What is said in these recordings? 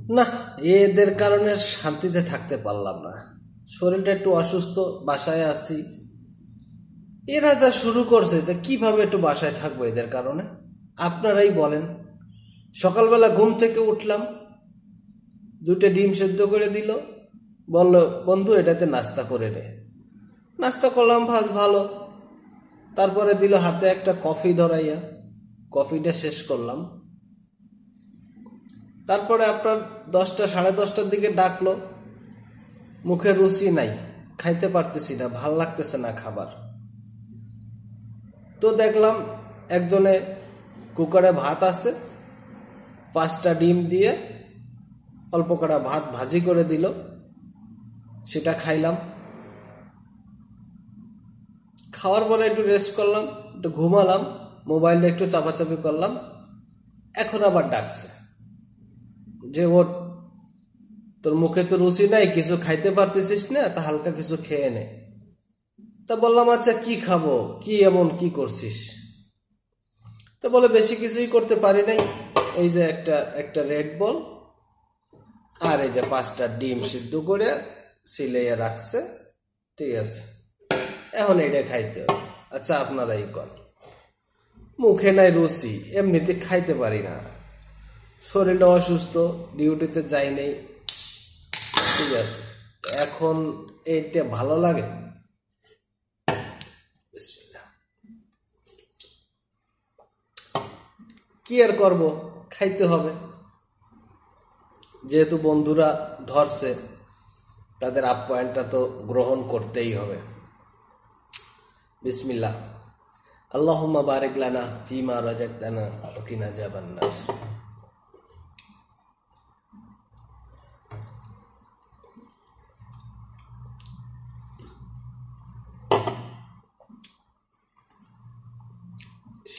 না, এদের কারণে শান্তিতে থাকতে পারলাম না। শরীরটা একটু অসুস্থ, বাসায় আছি। এরা যা শুরু করছে, তা কিভাবে একটু বাসায় থাকবো এদের কারণে? আপনারাই বলেন। সকালবেলা ঘুম থেকে উঠলাম, 2টা ডিম সেদ্ধ করে দিল, বলল বন্ধু এটাতে নাস্তা করে নে। নাস্তা করলাম, ভালো। তারপরে দিল হাতে একটা কফি ধরাইয়া, কফিটা শেষ করলাম। তারপরে আপনার 10টা, 10:30টার দিকে ডাকলো, মুখে রুচি নাই, খাইতে পারতেছি না, ভাল লাগতেছে না খাবার। তো দেখলাম একজনে কুকারে ভাত আছে, 5টা ডিম দিয়ে অল্প কটা ভাত ভাজি করে দিল, সেটা খাইলাম। খাওয়ার পরে একটু রেস্ট করলাম, একটু ঘুমালাম, মোবাইলটা একটু চাপাচাপি করলাম। এখন আবার ডাকছে যে ওর, তোর মুখে তো রুচি নাই, কিছু খাইতে পারতেছিস না, তা হালকা কিছু খেয়ে নে। তা বললাম আচ্ছা কি খাবো, কি এমন কি করছিস? তা বলে বেশি কিছুই করতে পারি নাই, এই যে একটা রেড বল আর এই যে 5টা ডিম সিদ্ধ করে সিলাইয়া রাখছে, ঠিক আছে, এখন এটা খাইতে হবে। আচ্ছা আপনারাই কর। মুখে নাই রুচি, এমনিতে খাইতে পারি না, শরীরটা অসুস্থ, ডিউটিতে যাই নেই, ঠিক আছে, এখন এইটা ভালো লাগে? কি আর করব, খাইতে হবে। যেহেতু বন্ধুরা ধরছে, তাদের আপ্যায়নটা তো গ্রহণ করতেই হবে। বিসমিল্লাহ। আল্লাহুম্মা বারিক লানা ফিমা রাযাকতানা ওয়া কিনা আযাবান্নার।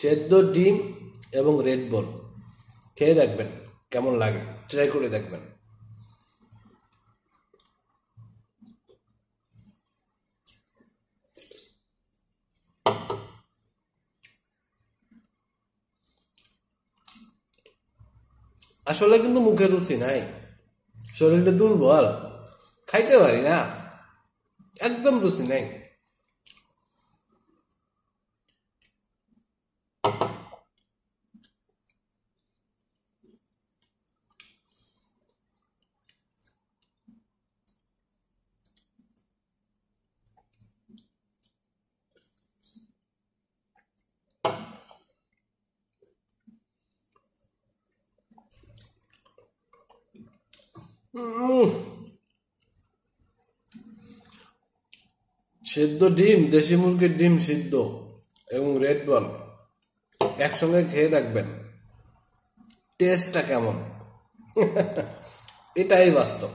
সেদ্ধ ডিম এবং রেড বল খেয়ে দেখবেন কেমন লাগে, ট্রাই করে দেখবেন। আসলে কিন্তু মুখে রুচি নাই, শরীরটা দুর্বল, খাইতে পারি না, একদম রুচি নাই। সেদ্ধ ডিম, দেশি মুরগির ডিম সিদ্ধ এবং রেড বল একসঙ্গে খেয়ে দেখবেন টেস্টটা কেমন। এটাই বাস্তব।